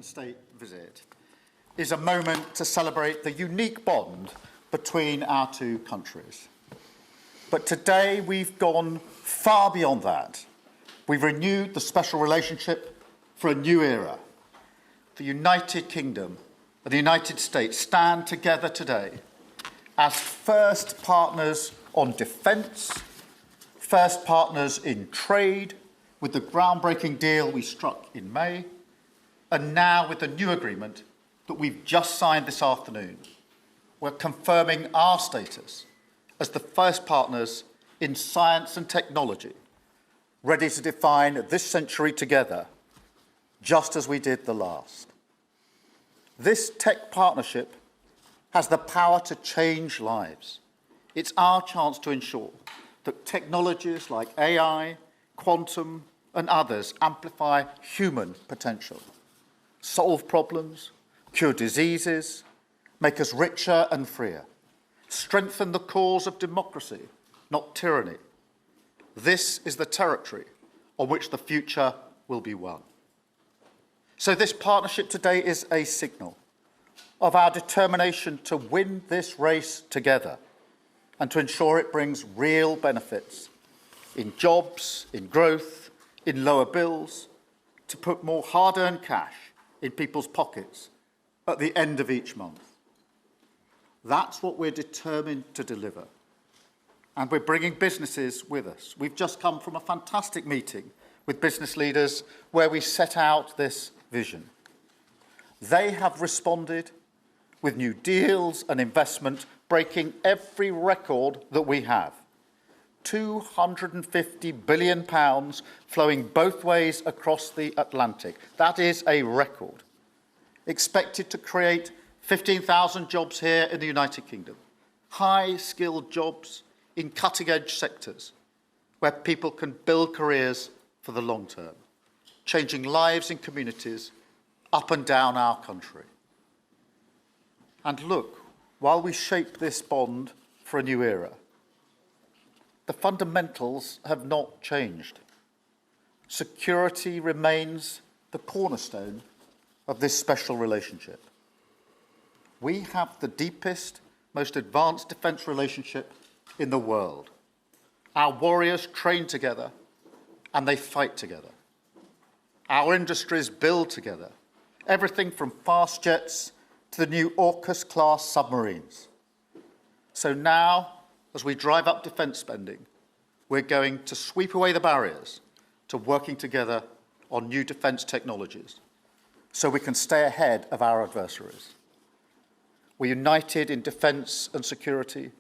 State visit is a moment to celebrate the unique bond between our two countries. But today we've gone far beyond that. We've renewed the special relationship for a new era. The United Kingdom and the United States stand together today as first partners on defence, first partners in trade with the groundbreaking deal we struck in May, and now with the new agreement that we've just signed this afternoon, we're confirming our status as the first partners in science and technology, ready to define this century together, just as we did the last. This tech partnership has the power to change lives. It's our chance to ensure that technologies like AI, quantum, and others amplify human potential, solve problems, cure diseases, make us richer and freer, strengthen the cause of democracy, not tyranny. This is the territory on which the future will be won. So this partnership today is a signal of our determination to win this race together and to ensure it brings real benefits in jobs, in growth, in lower bills, to put more hard-earned cash in people's pockets at the end of each month. That's what we're determined to deliver. And we're bringing businesses with us. We've just come from a fantastic meeting with business leaders where we set out this vision. They have responded with new deals and investment, breaking every record that we have. £250 billion flowing both ways across the Atlantic. That is a record. Expected to create 15,000 jobs here in the United Kingdom. High-skilled jobs in cutting-edge sectors where people can build careers for the long term, changing lives in communities up and down our country. And look, while we shape this bond for a new era, the fundamentals have not changed. Security remains the cornerstone of this special relationship. We have the deepest, most advanced defence relationship in the world. Our warriors train together and they fight together. Our industries build together, everything from fast jets to the new AUKUS-class submarines. So now, as we drive up defence spending, we're going to sweep away the barriers to working together on new defence technologies so we can stay ahead of our adversaries. We're united in defence and security,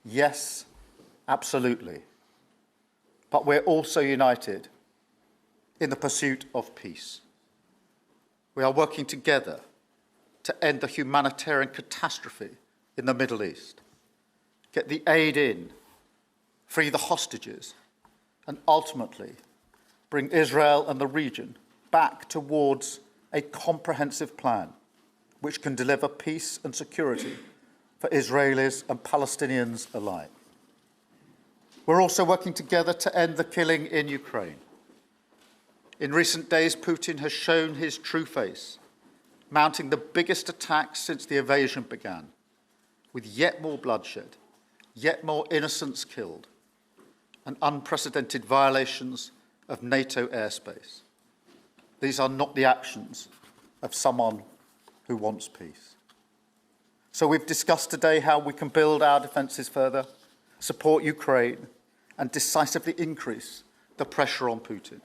yes, absolutely. But we're also united in the pursuit of peace. We are working together to end the humanitarian catastrophe in the Middle East, get the aid in, free the hostages, and ultimately bring Israel and the region back towards a comprehensive plan which can deliver peace and security for Israelis and Palestinians alike. We're also working together to end the killing in Ukraine. In recent days, Putin has shown his true face, mounting the biggest attacks since the invasion began, with yet more bloodshed, yet more innocents killed, and unprecedented violations of NATO airspace. These are not the actions of someone who wants peace. So we've discussed today how we can build our defences further, support Ukraine, and decisively increase the pressure on Putin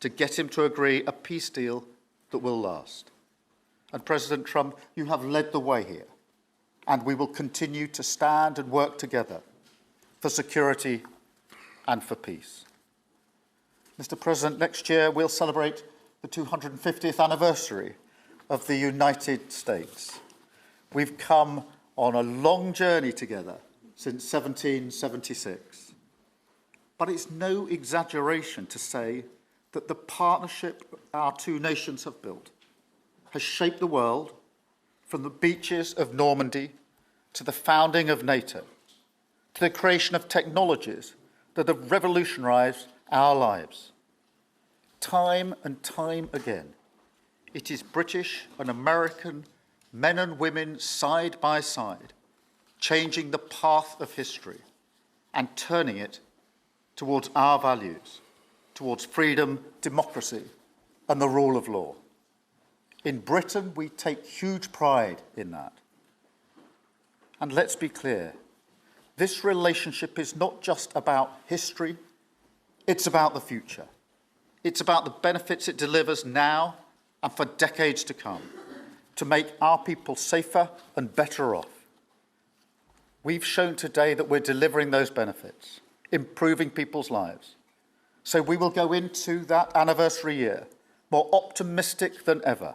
to get him to agree a peace deal that will last. And President Trump, you have led the way here, and we will continue to stand and work together for security and for peace. Mr. President, next year we'll celebrate the 250th anniversary of the United States. We've come on a long journey together since 1776. But it's no exaggeration to say that the partnership our two nations have built has shaped the world from the beaches of Normandy to the founding of NATO, to the creation of technologies that have revolutionised our lives. Time and time again, It is British and American men and women side by side, changing the path of history and turning it towards our values, towards freedom, democracy, and the rule of law. In Britain, we take huge pride in that. And let's be clear, this relationship is not just about history, it's about the future. It's about the benefits it delivers now and for decades to come, to make our people safer and better off. We've shown today that we're delivering those benefits, improving people's lives. So we will go into that anniversary year more optimistic than ever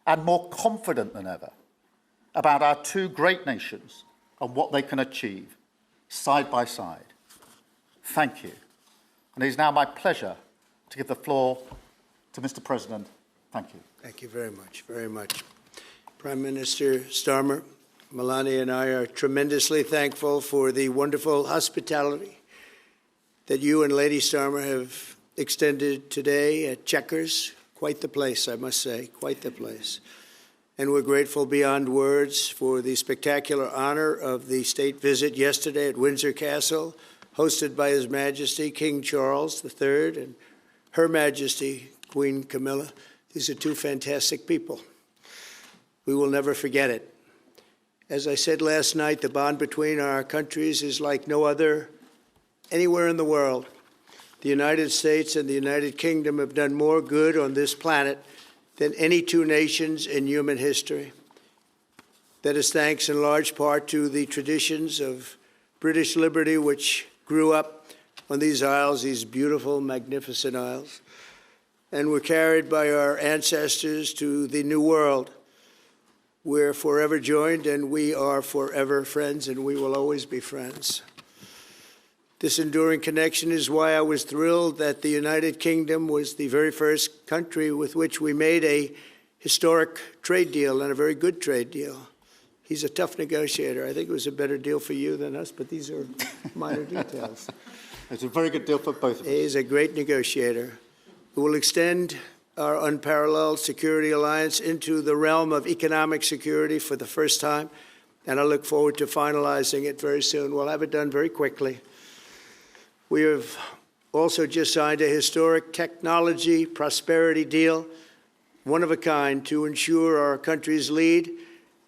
and more confident than ever about our two great nations and what they can achieve side by side. Thank you. And it is now my pleasure to give the floor to Mr. President. Thank you. Thank you very much, very much. Prime Minister Starmer, Melania and I are tremendously thankful for the wonderful hospitality that you and Lady Starmer have extended today at Chequers. Quite the place, I must say, quite the place. And we're grateful beyond words for the spectacular honor of the state visit yesterday at Windsor Castle, hosted by His Majesty King Charles III and Her Majesty Queen Camilla. These are two fantastic people. We will never forget it. As I said last night, the bond between our countries is like no other anywhere in the world. The United States and the United Kingdom have done more good on this planet than any two nations in human history. That is thanks in large part to the traditions of British liberty, which grew up on these isles, these beautiful, magnificent isles, and were carried by our ancestors to the New World. We're forever joined, and we are forever friends, and we will always be friends. This enduring connection is why I was thrilled that the United Kingdom was the very first country with which we made a historic trade deal, and a very good trade deal. He's a tough negotiator. I think it was a better deal for you than us, but these are minor details. It's a very good deal for both of us. He's a great negotiator. We will extend our unparalleled security alliance into the realm of economic security for the first time, and I look forward to finalizing it very soon. We'll have it done very quickly. We have also just signed a historic technology prosperity deal, one of a kind, to ensure our countries lead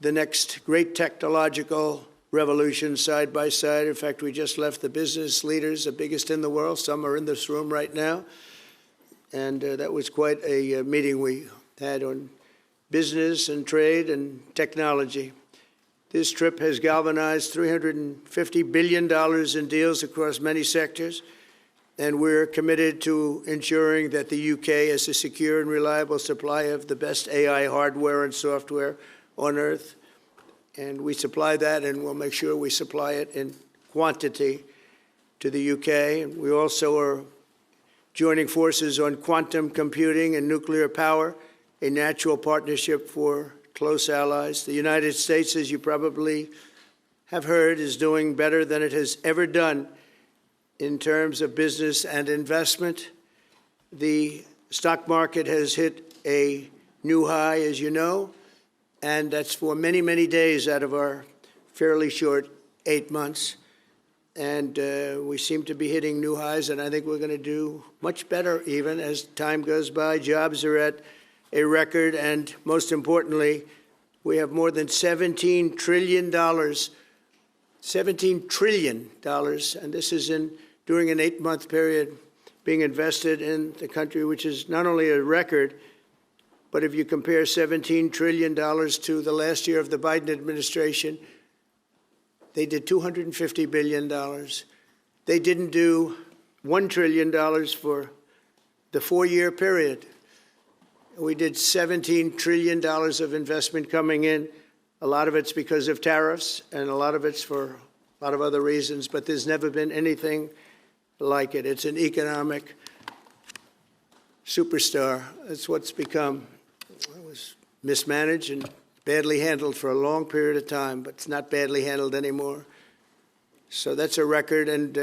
the next great technological revolution side by side. In fact, we just left the business leaders, the biggest in the world. Some are in this room right now. And that was quite a meeting we had on business and trade and technology. This trip has galvanized $350 billion in deals across many sectors, and we're committed to ensuring that the UK has a secure and reliable supply of the best AI hardware and software on Earth. And we supply that, and we'll make sure we supply it in quantity to the UK. And we also are joining forces on quantum computing and nuclear power, a natural partnership for close allies. The United States, as you probably have heard, is doing better than it has ever done in terms of business and investment. The stock market has hit a new high, as you know, and that's for many, many days out of our fairly short 8 months. And we seem to be hitting new highs, and I think we're going to do much better even as time goes by. Jobs are at a record, and most importantly, we have more than $17 trillion, $17 trillion, and this is during an 8-month period being invested in the country, which is not only a record, but if you compare $17 trillion to the last year of the Biden administration, they did $250 billion. They didn't do $1 trillion for the 4-year period. We did $17 trillion of investment coming in. A lot of it's because of tariffs, and a lot of it's for a lot of other reasons, but there's never been anything like it. It's an economic superstar. That's what's become. It was mismanaged and badly handled for a long period of time, but it's not badly handled anymore. So that's a record, and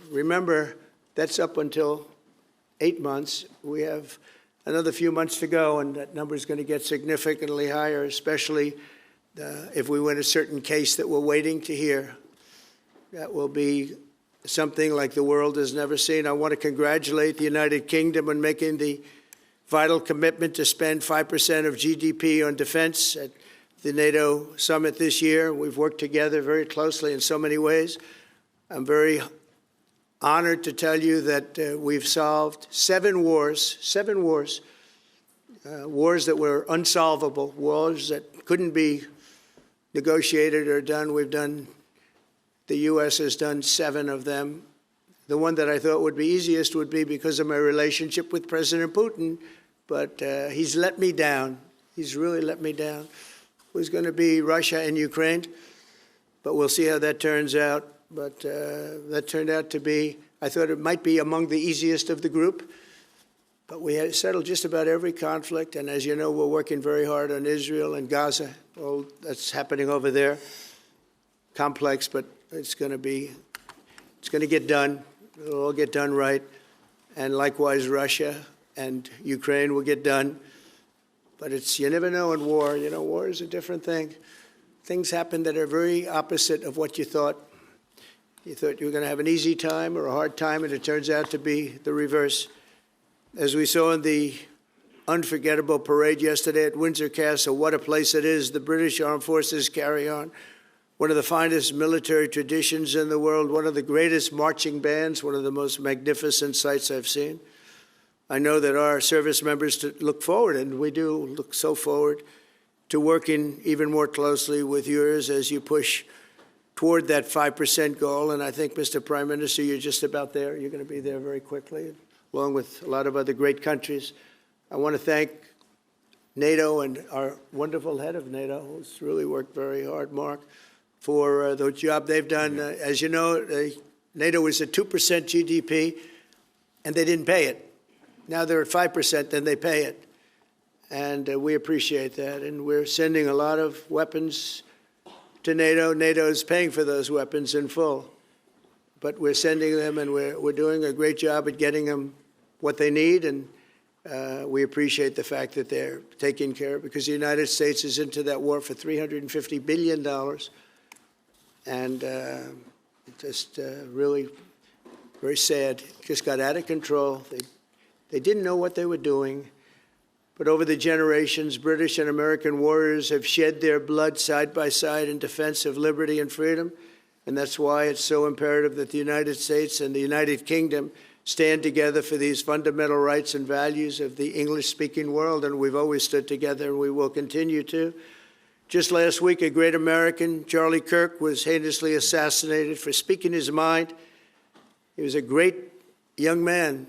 remember, that's up until 8 months. We have another few months to go, and that number is going to get significantly higher, especially if we win a certain case that we're waiting to hear. That will be something like the world has never seen. I want to congratulate the United Kingdom on making the vital commitment to spend 5% of GDP on defense at the NATO summit this year. We've worked together very closely in so many ways. I'm very honored to tell you that we've solved 7 wars, wars that were unsolvable, wars that couldn't be negotiated or done. The U.S. has done 7 of them. The one that I thought would be easiest would be because of my relationship with President Putin, but he's let me down. He's really let me down. It was going to be Russia and Ukraine, but we'll see how that turns out. But that turned out to be, I thought it might be among the easiest of the group, but we had settled just about every conflict, and as you know, we're working very hard on Israel and Gaza. All that's happening over there. Complex, but it's going to get done. It'll all get done right. And likewise, Russia and Ukraine will get done. But you never know in war. You know, war is a different thing. Things happen that are very opposite of what you thought. You thought you were going to have an easy time or a hard time, and it turns out to be the reverse. As we saw in the unforgettable parade yesterday at Windsor Castle, what a place it is. The British Armed Forces carry on one of the finest military traditions in the world, one of the greatest marching bands, one of the most magnificent sights I've seen. I know that our service members look forward, and we do look so forward to working even more closely with yours as you push toward that 5% goal. And I think, Mr. Prime Minister, you're just about there. You're going to be there very quickly, along with a lot of other great countries. I want to thank NATO and our wonderful head of NATO, who's really worked very hard, Mark, for the job they've done. As you know, NATO is at 2% GDP, and they didn't pay it. Now they're at 5%, then they pay it. And we appreciate that. And we're sending a lot of weapons to NATO. NATO is paying for those weapons in full. But we're sending them, and we're doing a great job at getting them what they need. And we appreciate the fact that they're taking care of it, because the United States is into that war for $350 billion. And just really very sad. Just got out of control. They didn't know what they were doing. But over the generations, British and American warriors have shed their blood side by side in defense of liberty and freedom. And that's why it's so imperative that the United States and the United Kingdom stand together for these fundamental rights and values of the English-speaking world. And we've always stood together, and we will continue to. Just last week, a great American, Charlie Kirk, was heinously assassinated for speaking his mind. He was a great young man,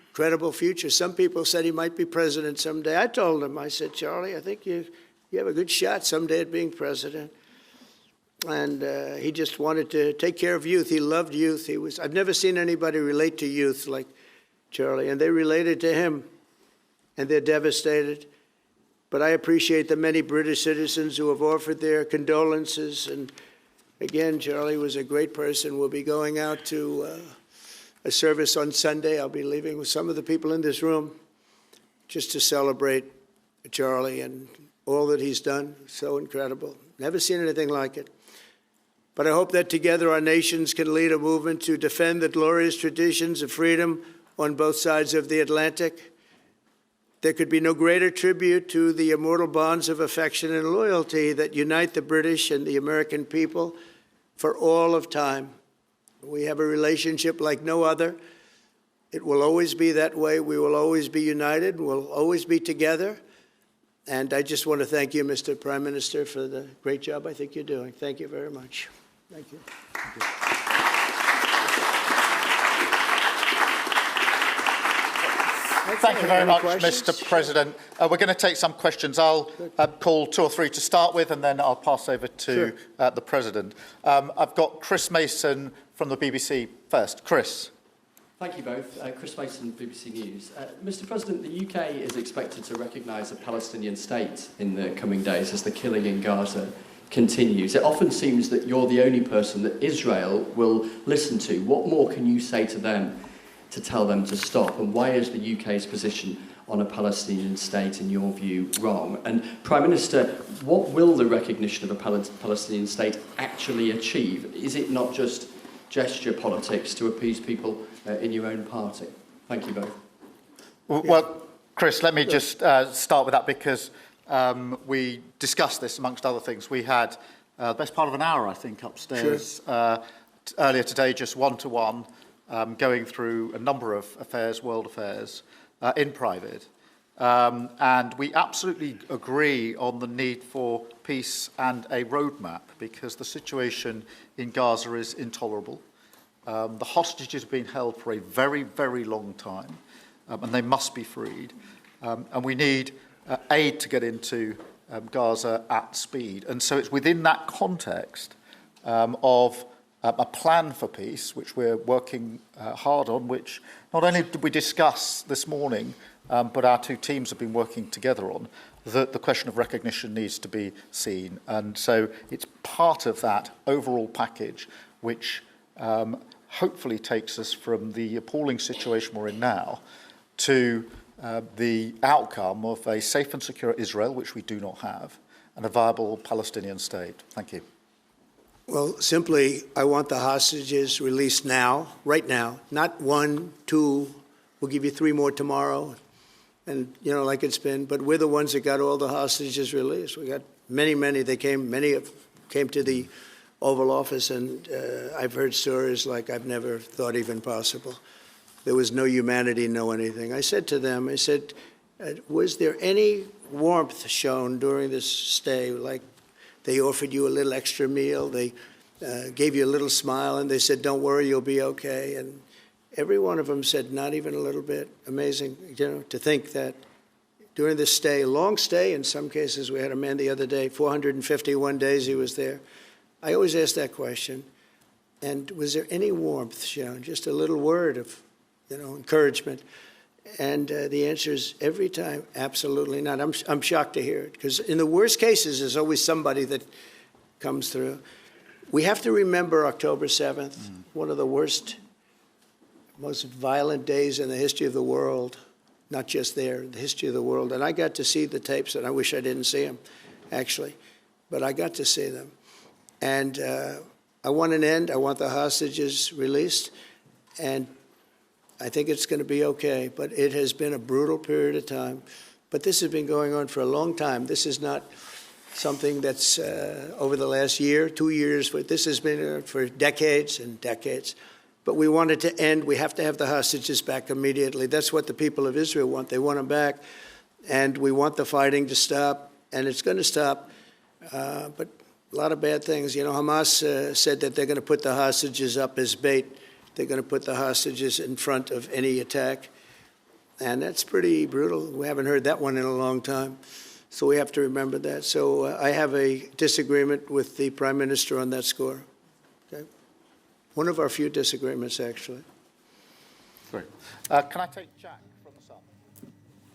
incredible future. Some people said he might be president someday. I told him, I said, Charlie, I think you have a good shot someday at being president. And he just wanted to take care of youth. He loved youth. I've never seen anybody relate to youth like Charlie, and they related to him, and they're devastated. But I appreciate the many British citizens who have offered their condolences. And again, Charlie was a great person. We'll be going out to a service on Sunday. I'll be leaving with some of the people in this room just to celebrate Charlie and all that he's done. So incredible. Never seen anything like it. But I hope that together our nations can lead a movement to defend the glorious traditions of freedom on both sides of the Atlantic. There could be no greater tribute to the immortal bonds of affection and loyalty that unite the British and the American people for all of time. We have a relationship like no other. It will always be that way. We will always be united. We'll always be together. And I just want to thank you, Mr. Prime Minister, for the great job I think you're doing. Thank you very much. Thank you. Thank you. Thank you very much, Mr. President. We're going to take some questions. I'll call 2 or 3 to start with, and then I'll pass over to the President. I've got Chris Mason from the BBC first. Chris. Thank you both. Chris Mason, BBC News. Mr. President, the UK is expected to recognise a Palestinian state in the coming days as the killing in Gaza continues. It often seems that you're the only person that Israel will listen to. What more can you say to them to tell them to stop? And why is the UK's position on a Palestinian state, in your view, wrong? And Prime Minister, what will the recognition of a Palestinian state actually achieve? Is it not just gesture politics to appease people in your own party? Thank you both. Well, Chris, let me just start with that, because we discussed this amongst other things. We had the best part of an hour, I think, upstairs earlier today, just one-to-one, going through a number of affairs, world affairs, in private. And we absolutely agree on the need for peace and a roadmap, because the situation in Gaza is intolerable. The hostages have been held for a very, very long time, and they must be freed. And we need aid to get into Gaza at speed. And so it's within that context of a plan for peace, which we're working hard on, which not only did we discuss this morning, but our two teams have been working together on, that the question of recognition needs to be seen. And so it's part of that overall package which hopefully takes us from the appalling situation we're in now to the outcome of a safe and secure Israel, which we do not have, and a viable Palestinian state. Thank you. Well, simply, I want the hostages released now, right now, not 1, 2, we'll give you 3 more tomorrow, and, you know, like it's been, but we're the ones that got all the hostages released. We got many, many came to the Oval Office, and I've heard stories like I've never thought even possible. There was no humanity, no anything. I said to them, I said, was there any warmth shown during this stay? Like they offered you a little extra meal, they gave you a little smile, and they said, don't worry, you'll be okay. And every one of them said, not even a little bit. Amazing, you know, to think that during this stay, long stay in some cases. We had a man the other day, 451 days he was there. I always ask that question. And was there any warmth shown? Just a little word of, you know, encouragement. And the answer is every time, absolutely not. I'm shocked to hear it, because in the worst cases, there's always somebody that comes through. We have to remember October 7th, one of the worst, most violent days in the history of the world, not just there, the history of the world. And I got to see the tapes, and I wish I didn't see them, actually, but I got to see them. And I want an end. I want the hostages released, and I think it's going to be okay, but it has been a brutal period of time. But this has been going on for a long time. This is not something that's over the last year, 2 years, but this has been for decades and decades. But we want it to end. We have to have the hostages back immediately. That's what the people of Israel want. They want them back, and we want the fighting to stop, and it's going to stop. But a lot of bad things. You know, Hamas said that they're going to put the hostages up as bait. They're going to put the hostages in front of any attack. And that's pretty brutal. We haven't heard that one in a long time. So we have to remember that. So I have a disagreement with the Prime Minister on that score. Okay? One of our few disagreements, actually. Great. Can I take Jack?